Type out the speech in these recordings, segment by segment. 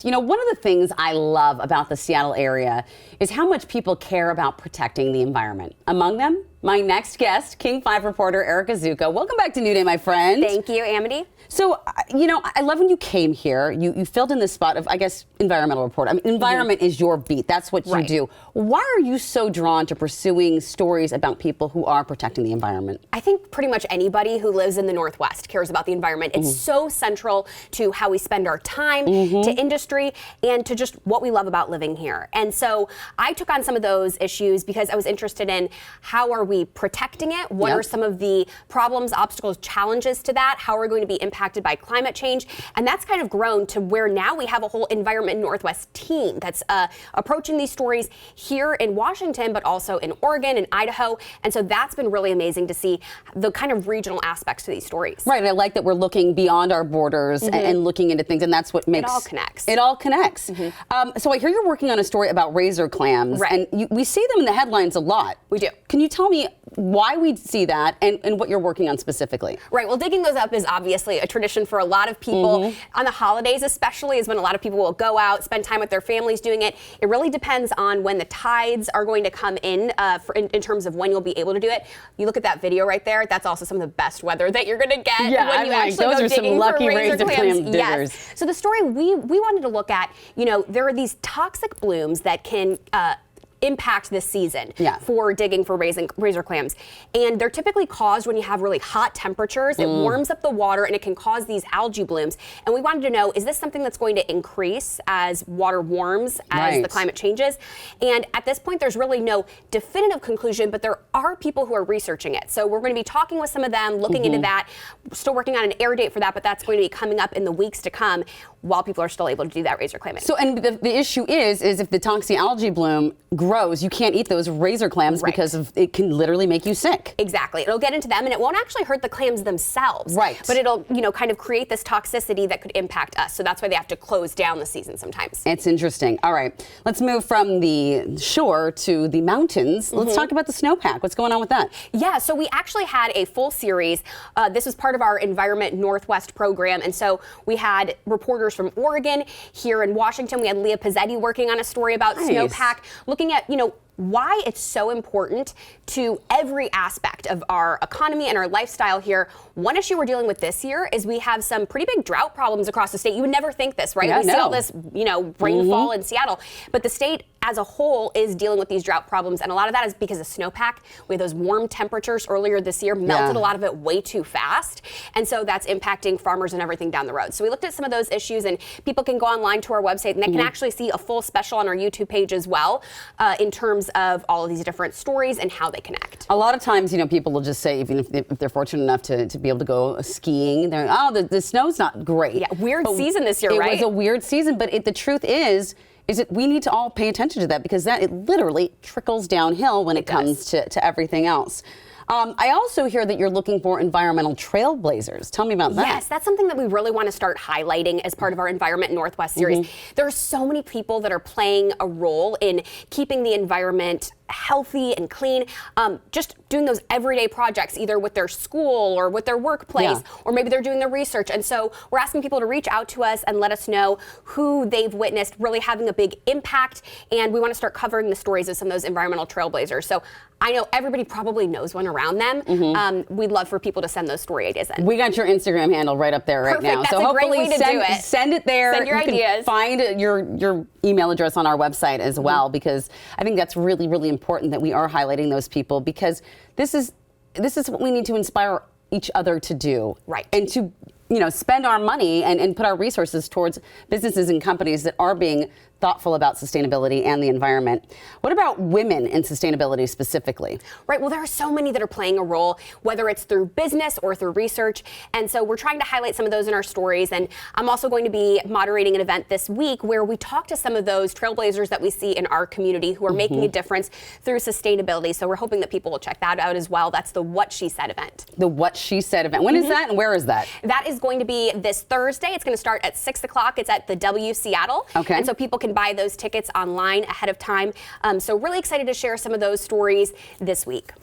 You know, one of the things I love about the Seattle area is how much people care about protecting the environment. Among them, my next guest, King 5 reporter Erica Zucco. Welcome back to New Day, my friend. Thank you, Amity. So, you know, I love when you came here, you filled in this spot of, I guess, environmental reporter. I mean, environment is your beat. That's what you do. Why are you so drawn to pursuing stories about people who are protecting the environment? I think pretty much anybody who lives in the Northwest cares about the environment. It's so central to how we spend our time, to industry, and to just what we love about living here. And so I took on some of those issues because I was interested in how are we protecting it? What are some of the problems, obstacles, challenges to that? How are we going to be impacted by climate change? And that's kind of grown to where now we have a whole Environment Northwest team that's approaching these stories here in Washington, but also in Oregon and Idaho. And so that's been really amazing to see the kind of regional aspects to these stories. Right, and I like that we're looking beyond our borders and looking into things, and that's what makes it all connects. It all connects. So I hear you're working on a story about razor clams, and we see them in the headlines a lot. We do. Can you tell me why we see that and what you're working on specifically? Right, well, digging those up is obviously a tradition for a lot of people. On the holidays especially is when a lot of people will go out, spend time with their families doing it. It really depends on when the tides are going to come in, in terms of when you'll be able to do it. You look at that video right there, that's also some of the best weather that you're going to get when you actually those go are digging some lucky for razor clams. clam diggers. Yes. So the story we wanted to look at, you know, there are these toxic blooms that can impact this season for digging for razor clams. And they're typically caused when you have really hot temperatures. It warms up the water and it can cause these algae blooms. And we wanted to know, is this something that's going to increase as water warms, as the climate changes? And at this point, there's really no definitive conclusion, but there are people who are researching it. So we're going to be talking with some of them, looking into that. Still working on an air date for that, but that's going to be coming up in the weeks to come while people are still able to do that razor clamming. So, and the issue is if the toxic algae bloom grows, you can't eat those razor clams because it can literally make you sick. Exactly. It'll get into them and it won't actually hurt the clams themselves. Right. But it'll, you know, kind of create this toxicity that could impact us. So that's why they have to close down the season sometimes. It's interesting. All right. Let's move from the shore to the mountains. Let's talk about the snowpack. What's going on with that? Yeah, so we actually had a full series. This was part of our Environment Northwest program. And so we had reporters from Oregon. Here in Washington, we had Leah Pizzetti working on a story about snowpack, looking at, you know, why it's so important to every aspect of our economy and our lifestyle here. One issue we're dealing with this year is we have some pretty big drought problems across the state. You would never think this, right? We see all this, you know, rainfall in Seattle, but the state as a whole is dealing with these drought problems, and a lot of that is because of snowpack. We had those warm temperatures earlier this year, melted a lot of it way too fast, and so that's impacting farmers and everything down the road. So we looked at some of those issues, and people can go online to our website, and they can actually see a full special on our YouTube page as well, in terms of all of these different stories and how they connect. A lot of times, you know, people will just say, even if they're fortunate enough to be able to go skiing, they're like, oh, the snow's not great. Yeah, weird season this year, right? It was a weird season, but the truth is that we need to all pay attention to that because it literally trickles downhill when it comes to everything else. I also hear that you're looking for environmental trailblazers. Tell me about that. Yes, that's something that we really want to start highlighting as part of our Environment Northwest series. There are so many people that are playing a role in keeping the environment healthy and clean, just doing those everyday projects, either with their school or with their workplace, or maybe they're doing their research. And so we're asking people to reach out to us and let us know who they've witnessed really having a big impact. And we want to start covering the stories of some of those environmental trailblazers. So I know everybody probably knows one around them. We'd love for people to send those story ideas in. We got your Instagram handle right up there right now. That's so a great way to do it. Send it there. Send your ideas. Can find your email address on our website as well, because I think that's really, really important that we are highlighting those people, because this is what we need to inspire each other to do. Right. And to, you know, spend our money and put our resources towards businesses and companies that are being thoughtful about sustainability and the environment. What about women in sustainability specifically? Right, well, there are so many that are playing a role, whether it's through business or through research. And so we're trying to highlight some of those in our stories. And I'm also going to be moderating an event this week where we talk to some of those trailblazers that we see in our community who are making a difference through sustainability. So we're hoping that people will check that out as well. That's the What She Said event. The What She Said event. When is that and where is that? That is going to be this Thursday. It's going to start at 6 o'clock. It's at the W Seattle. Okay. And so people can buy those tickets online ahead of time. So really excited to share some of those stories this week.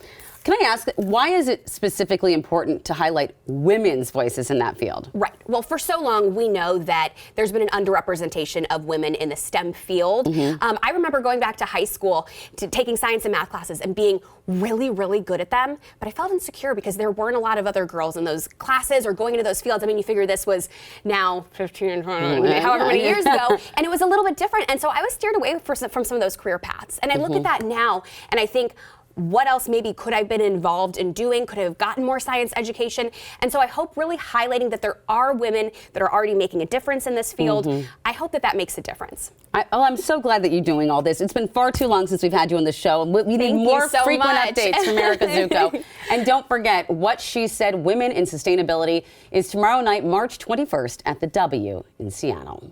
Can I ask, why is it specifically important to highlight women's voices in that field? Right. Well, for so long, we know that there's been an underrepresentation of women in the STEM field. I remember going back to high school, to taking science and math classes and being really, really good at them, but I felt insecure because there weren't a lot of other girls in those classes or going into those fields. I mean, you figure this was now 15, 20, however many years ago, and it was a little bit different. And so I was steered away from some of those career paths. And I look at that now, and I think, what else maybe could I have been involved in doing? Could I have gotten more science education? And so I hope really highlighting that there are women that are already making a difference in this field. I hope that that makes a difference. I'm so glad that you're doing all this. It's been far too long since we've had you on the show. We need more frequent updates from Erica Zucco. And don't forget, What She Said, Women in Sustainability is tomorrow night, March 21st at the W in Seattle.